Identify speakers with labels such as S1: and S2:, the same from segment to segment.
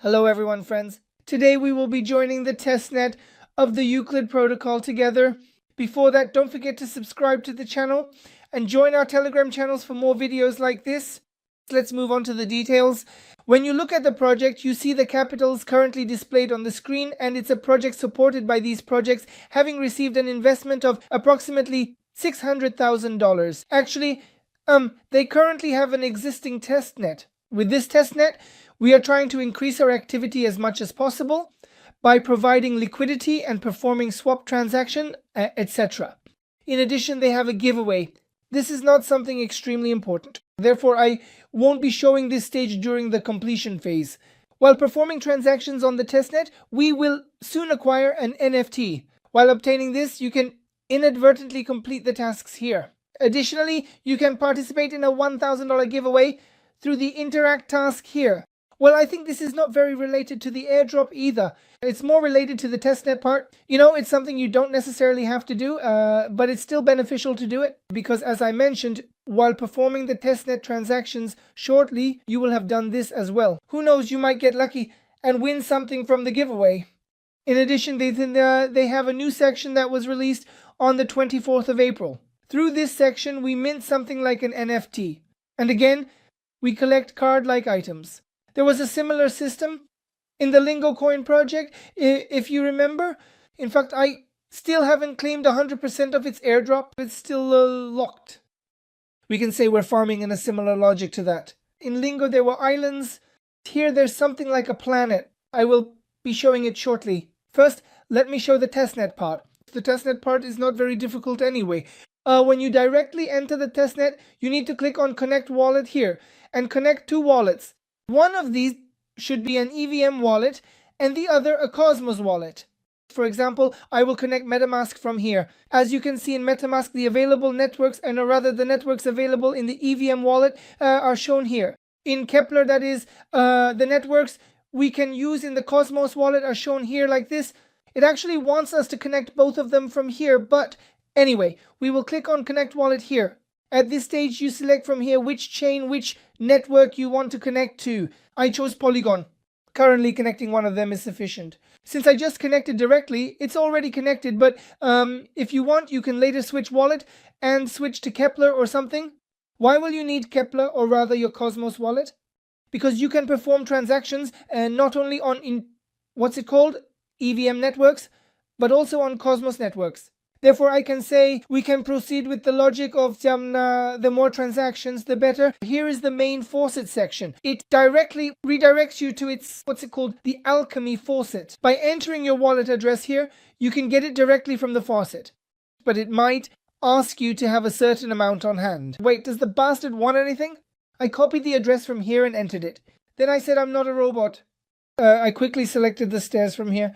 S1: Hello everyone, friends. Today we will be joining the testnet of the Euclid protocol together. Before that, don't forget to subscribe to the channel and join our Telegram channels for more videos like this. Let's move on to the details. When you look at the project, you see the capitals currently displayed on the screen, and it's a project supported by these projects having received an investment of approximately $600,000. Actually, they currently have an existing testnet. With this testnet, we are trying to increase our activity as much as possible by providing liquidity and performing swap transaction, etc. In addition, they have a giveaway. This is not something extremely important. Therefore, I won't be showing this stage during the completion phase. While performing transactions on the testnet, we will soon acquire an NFT. While obtaining this, you can inadvertently complete the tasks here. Additionally, you can participate in a $1,000 giveaway through the interact task here. Well, I think this is not very related to the airdrop either. It's more related to the testnet part. You know, it's something you don't necessarily have to do, but it's still beneficial to do it because, as I mentioned, while performing the testnet transactions shortly, you will have done this as well. Who knows, you might get lucky and win something from the giveaway. In addition, they have a new section that was released on the 24th of April. Through this section, we mint something like an NFT. And again, we collect card-like items. There was a similar system in the Lingo Coin project, if you remember. In fact, I still haven't claimed 100% of its airdrop. It's still locked. We can say we're farming in a similar logic to that. In Lingo, there were islands. Here, there's something like a planet. I will be showing it shortly. First, let me show the testnet part. The testnet part is not very difficult anyway. When you directly enter the testnet, you need to click on Connect Wallet here and connect two wallets. One of these should be an EVM wallet and the other a Cosmos wallet. For example, I will connect MetaMask from here. As you can see in MetaMask, the available networks, and or rather the networks available in the EVM wallet are shown here. In Kepler, that is, the networks we can use in the Cosmos wallet are shown here like this. It actually wants us to connect both of them from here, but anyway, we will click on Connect Wallet here. At this stage, you select from here which chain, which network you want to connect to. I chose Polygon. Currently connecting one of them is sufficient. Since I just connected directly, it's already connected, but if you want, you can later switch wallet and switch to Kepler or something. Why will you need Kepler, or rather your Cosmos wallet? Because you can perform transactions not only on EVM networks, but also on Cosmos networks. Therefore, I can say we can proceed with the logic of the more transactions, the better. Here is the main faucet section. It directly redirects you to its, the alchemy faucet. By entering your wallet address here, you can get it directly from the faucet. But it might ask you to have a certain amount on hand. Wait, does the bastard want anything? I copied the address from here and entered it. Then I said I'm not a robot. I quickly selected the stairs from here.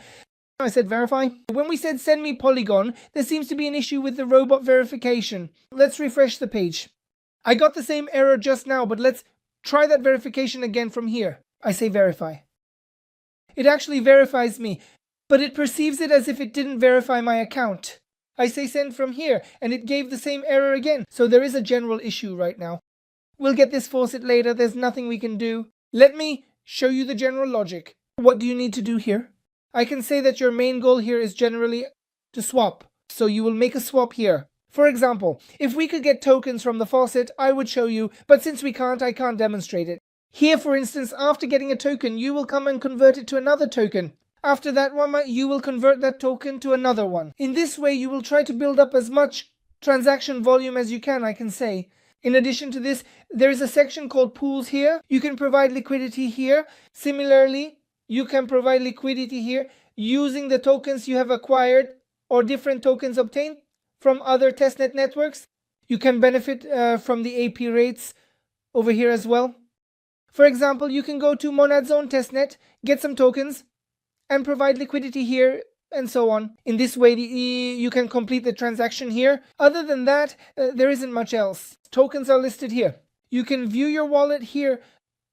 S1: I said verify. When we said send me Polygon, there seems to be an issue with the robot verification. Let's refresh the page. I got the same error just now, but let's try that verification again from here. I say verify. It actually verifies me, but it perceives it as if it didn't verify my account. I say send from here, and it gave the same error again. So there is a general issue right now. We'll get this faucet later. There's nothing we can do. Let me show you the general logic. What do you need to do here? I can say that your main goal here is generally to swap. So you will make a swap here. For example, if we could get tokens from the faucet, I would show you, but since we can't, I can't demonstrate it. Here, for instance, after getting a token, you will come and convert it to another token. After that one, you will convert that token to another one. In this way, you will try to build up as much transaction volume as you can, I can say. In addition to this, there is a section called pools here. You can provide liquidity here. Similarly, you can provide liquidity here using the tokens you have acquired or different tokens obtained from other testnet networks. You can benefit from the AP rates over here as well. For example, you can go to Monetization testnet, get some tokens, and provide liquidity here, and so on. In this way, you can complete the transaction here. Other than that, there isn't much else. Tokens are listed here. You can view your wallet here,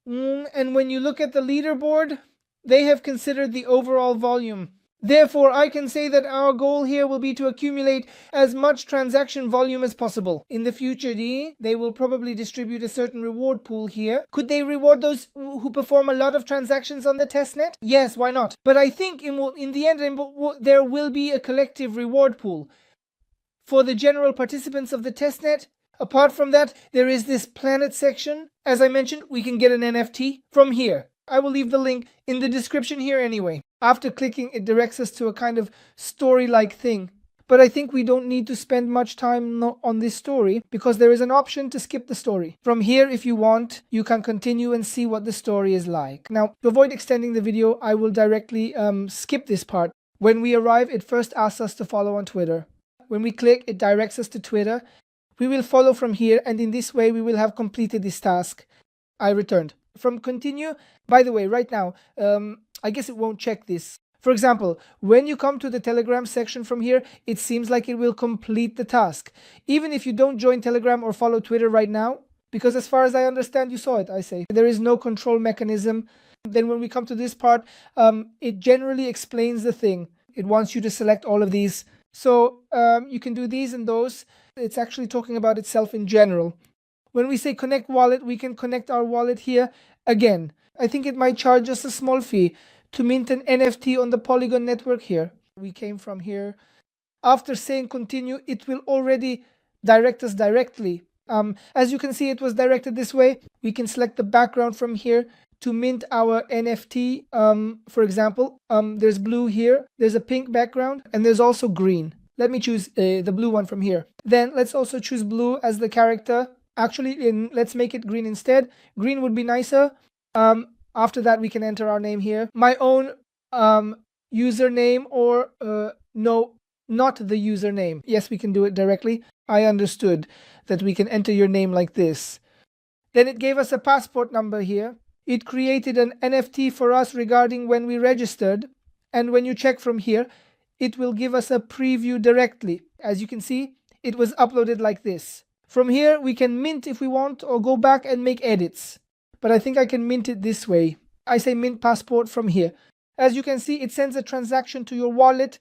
S1: and when you look at the leaderboard, they have considered the overall volume. Therefore, I can say that our goal here will be to accumulate as much transaction volume as possible. In the future, they will probably distribute a certain reward pool here. Could they reward those who perform a lot of transactions on the testnet? Yes, why not? But I think in the end, there will be a collective reward pool for the general participants of the testnet. Apart from that, there is this planet section. As I mentioned, we can get an NFT from here. I will leave the link in the description here anyway. After clicking, it directs us to a kind of story-like thing. But I think we don't need to spend much time on this story because there is an option to skip the story. From here, if you want, you can continue and see what the story is like. Now, to avoid extending the video, I will directly skip this part. When we arrive, it first asks us to follow on Twitter. When we click, it directs us to Twitter. We will follow from here, and in this way, we will have completed this task. I returned. From continue, by the way, right now, I guess it won't check this. For example, when you come to the Telegram section from here, it seems like it will complete the task. Even if you don't join Telegram or follow Twitter right now, because as far as I understand, you saw it, I say. There is no control mechanism. Then when we come to this part, it generally explains the thing. It wants you to select all of these. So you can do these and those. It's actually talking about itself in general. When we say connect wallet, we can connect our wallet here again. I think it might charge us a small fee to mint an NFT on the Polygon network here. We came from here. After saying continue, it will already direct us directly. As you can see, it was directed this way. We can select the background from here to mint our NFT. For example, there's blue here, there's a pink background, and there's also green. Let me choose the blue one from here. Then let's also choose blue as the character. Actually, let's make it green instead. Green would be nicer. After that, we can enter our name here. My own username or no, not the username. Yes, we can do it directly. I understood that we can enter your name like this. Then it gave us a passport number here. It created an NFT for us regarding when we registered. And when you check from here, it will give us a preview directly. As you can see, it was uploaded like this. From here, we can mint if we want or go back and make edits. But I think I can mint it this way. I say mint passport from here. As you can see, it sends a transaction to your wallet.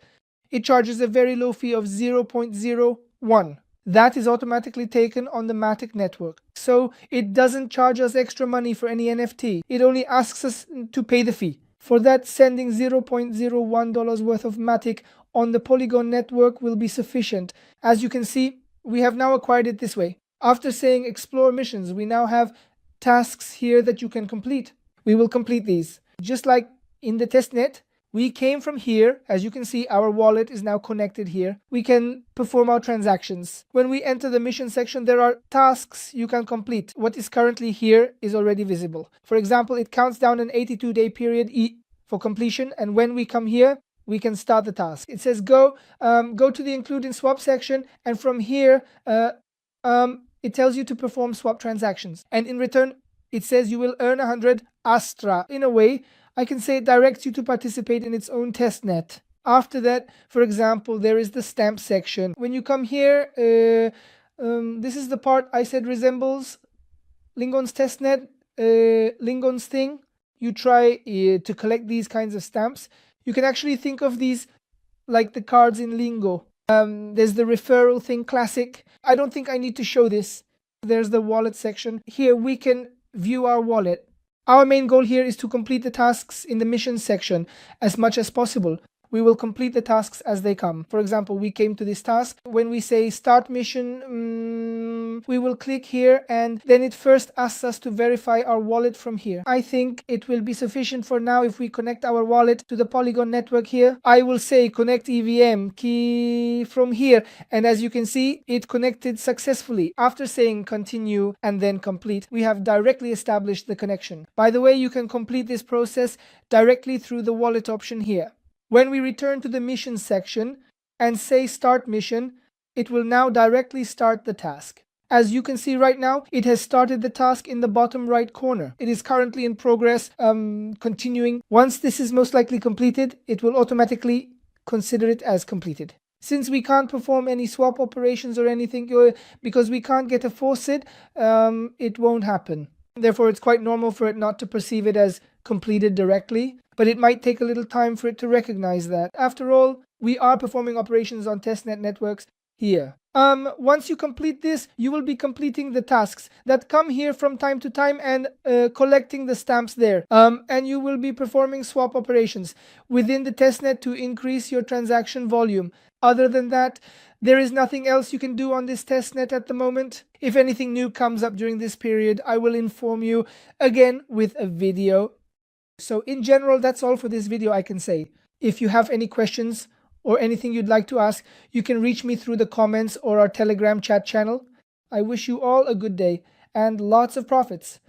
S1: It charges a very low fee of 0.01. That is automatically taken on the Matic network. So it doesn't charge us extra money for any NFT. It only asks us to pay the fee. For that, sending $0.01 worth of Matic on the Polygon network will be sufficient. As you can see, we have now acquired it this way. After saying explore missions, we now have tasks here that you can complete. We will complete these. Just like in the testnet, we came from here. As you can see, our wallet is now connected here. We can perform our transactions. When we enter the mission section, there are tasks you can complete. What is currently here is already visible. For example, it counts down an 82-day period for completion. And when we come here, we can start the task. It says go to the include in swap section, and from here it tells you to perform swap transactions, and in return it says you will earn 100 Astra. In a way, I can say it directs you to participate in its own testnet. After that, for example, there is the stamp section. When you come here, this is the part I said resembles Lingon's testnet, Lingon's thing. You try to collect these kinds of stamps. You can actually think of these like the cards in Lingo. There's the referral thing, classic. I don't think I need to show this. There's the wallet section. Here we can view our wallet. Our main goal here is to complete the tasks in the mission section as much as possible. We will complete the tasks as they come. For example, we came to this task. When we say start mission, we will click here, and then it first asks us to verify our wallet from here. I think it will be sufficient for now if we connect our wallet to the Polygon network here. I will say connect EVM key from here, and as you can see, it connected successfully. After saying continue and then complete, we have directly established the connection. By the way, you can complete this process directly through the wallet option here. When we return to the mission section and say start mission, it will now directly start the task. As you can see right now, it has started the task in the bottom right corner. It is currently in progress, continuing. Once this is most likely completed, it will automatically consider it as completed. Since we can't perform any swap operations or anything, because we can't get a faucet, it won't happen. Therefore, it's quite normal for it not to perceive it as completed directly, but it might take a little time for it to recognize that. After all, we are performing operations on testnet networks here. Once you complete this, you will be completing the tasks that come here from time to time and collecting the stamps there. And you will be performing swap operations within the testnet to increase your transaction volume. Other than that, there is nothing else you can do on this testnet at the moment. If anything new comes up during this period, I will inform you again with a video. So in general, that's all for this video I can say. If you have any questions or anything you'd like to ask, you can reach me through the comments or our Telegram chat channel. I wish you all a good day and lots of profits.